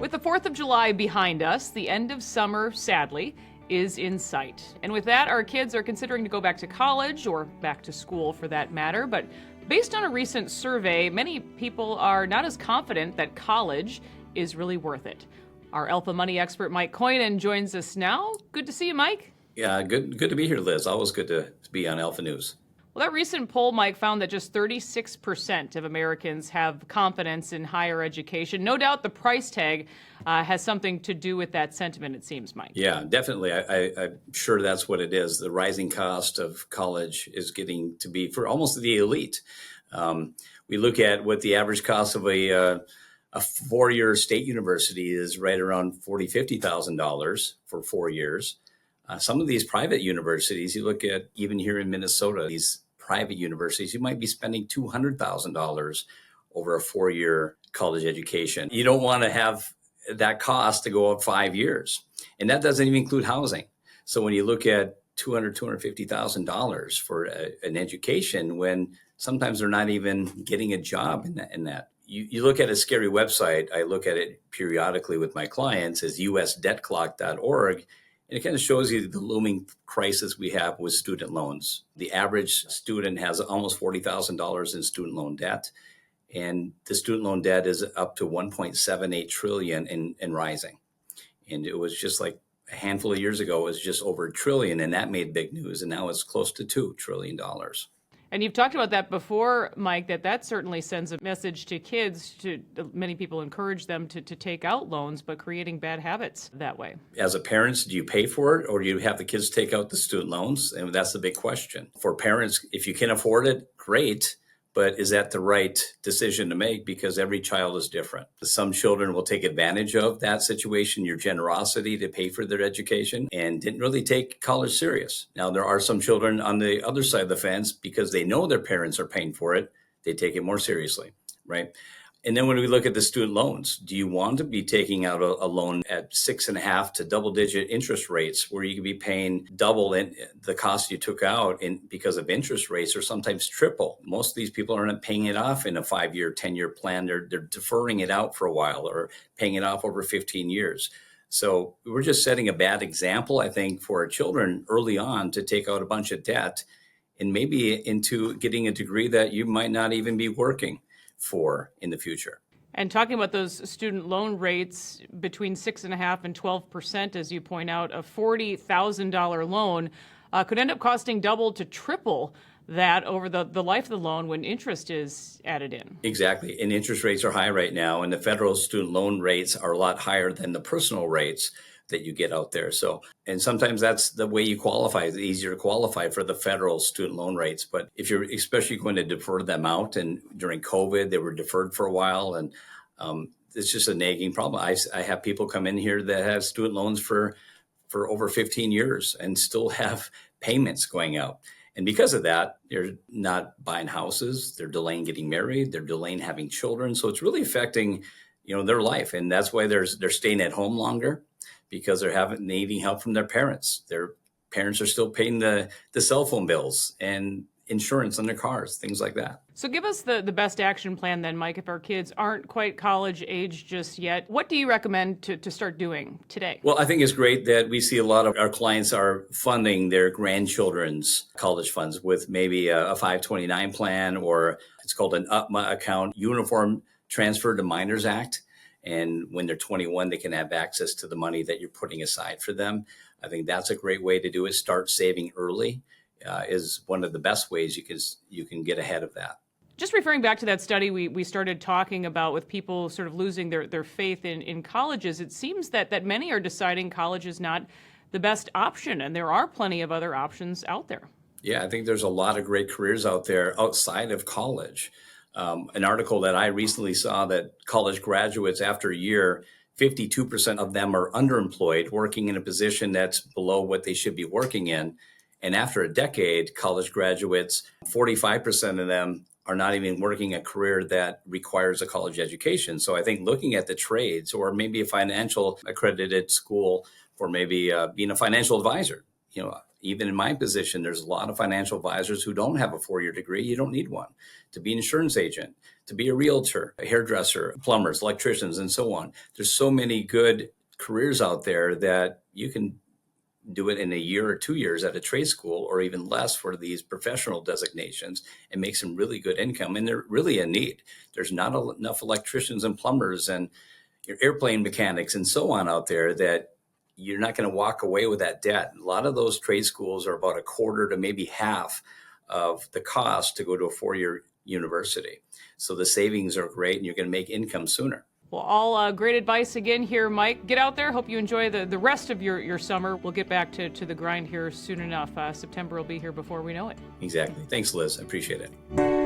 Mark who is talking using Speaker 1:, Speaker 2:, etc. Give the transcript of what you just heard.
Speaker 1: With the 4th of July behind us, the end of summer, sadly, is in sight. And with that, our kids are considering to go back to college, or back to school for that matter. But based on a recent survey, many people are not as confident that college is really worth it. Our Alpha Money expert, Mike Koinen, joins us now. Good to see you, Mike.
Speaker 2: Yeah, good to be here, Liz. Always good to be on Alpha News.
Speaker 1: Well, that recent poll, Mike, found that just 36% of Americans have confidence in higher education. No doubt the price tag has something to do with that sentiment, it seems, Mike.
Speaker 2: Yeah, definitely. I'm sure that's what it is. The rising cost of college is getting to be for almost the elite. We look at what the average cost of a four-year state university is right around $40,000, $50,000 for 4 years. Some of these private universities, you look at even here in Minnesota, these private universities, you might be spending $200,000 over a 4-year college education. You don't want to have that cost to go up 5 years. And that doesn't even include housing. So when you look at $250,000 for an education, when sometimes they're not even getting a job in that. You look at a scary website, I look at it periodically with my clients, is usdebtclock.org. And it kind of shows you the looming crisis we have with student loans. The average student has almost $40,000 in student loan debt, and the student loan debt is up to $1.78 trillion and rising. And it was just like a handful of years ago, it was just over $1 trillion, and that made big news. And now it's close to $2 trillion.
Speaker 1: And you've talked about that before, Mike, that certainly sends a message to kids. Many people encourage them to take out loans, but creating bad habits that way.
Speaker 2: As a parent, do you pay for it, or do you have the kids take out the student loans? And that's the big question. For parents, if you can afford it, great. But is that the right decision to make? Because every child is different. Some children will take advantage of that situation, your generosity to pay for their education, and didn't really take college serious. Now, there are some children on the other side of the fence, because they know their parents are paying for it, they take it more seriously, right? And then when we look at the student loans, do you want to be taking out a loan at 6.5 to double-digit interest rates, where you could be paying double in the cost you took out because of interest rates, or sometimes triple? Most of these people are not paying it off in a 5-year, 10-year plan. They're deferring it out for a while, or paying it off over 15 years. So we're just setting a bad example, I think, for our children early on to take out a bunch of debt, and maybe into getting a degree that you might not even be working for in the future.
Speaker 1: And talking about those student loan rates between 6.5% and 12%, as you point out, a $40,000 loan could end up costing double to triple that over the life of the loan when interest is added in.
Speaker 2: Exactly. And interest rates are high right now, and the federal student loan rates are a lot higher than the personal rates that you get out there. So, and sometimes that's the way you qualify. It's easier to qualify for the federal student loan rates. But if you're especially going to defer them out, and during COVID, they were deferred for a while, and it's just a nagging problem. I have people come in here that have student loans for over 15 years and still have payments going out. And because of that, they're not buying houses, they're delaying getting married, they're delaying having children. So it's really affecting, their life. And that's why they're staying at home longer, because they're needing help from their parents. Their parents are still paying the cell phone bills and insurance on their cars, things like that.
Speaker 1: So give us the best action plan then, Mike, if our kids aren't quite college age just yet. What do you recommend to start doing today?
Speaker 2: Well, I think it's great that we see a lot of our clients are funding their grandchildren's college funds with maybe a 529 plan, or it's called an UTMA account, Uniform Transfer to Minors Act. And when they're 21, they can have access to the money that you're putting aside for them. I think that's a great way to do it. Start saving early is one of the best ways you can get ahead of that.
Speaker 1: Just referring back to that study we started talking about with people sort of losing their faith in colleges, it seems that many are deciding college is not the best option, and there are plenty of other options out there.
Speaker 2: Yeah, I think there's a lot of great careers out there outside of college. An article that I recently saw that college graduates, after a year, 52% of them are underemployed, working in a position that's below what they should be working in. And after a decade, college graduates, 45% of them are not even working a career that requires a college education. So I think looking at the trades, or maybe a financial accredited school for maybe being a financial advisor, even in my position, there's a lot of financial advisors who don't have a 4-year degree. You don't need one to be an insurance agent, to be a realtor, a hairdresser, plumbers, electricians, and so on. There's so many good careers out there that you can do it in a year or 2 years at a trade school, or even less for these professional designations, and make some really good income. And they're really in need. There's not enough electricians and plumbers and airplane mechanics and so on out there that you're not going to walk away with that debt. A lot of those trade schools are about a quarter to maybe half of the cost to go to a 4-year university. So the savings are great, and you're going to make income sooner.
Speaker 1: Well, all great advice again here, Mike. Get out there. Hope you enjoy the rest of your summer. We'll get back to the grind here soon enough. September will be here before we know it.
Speaker 2: Exactly. Thanks, Liz. I appreciate it.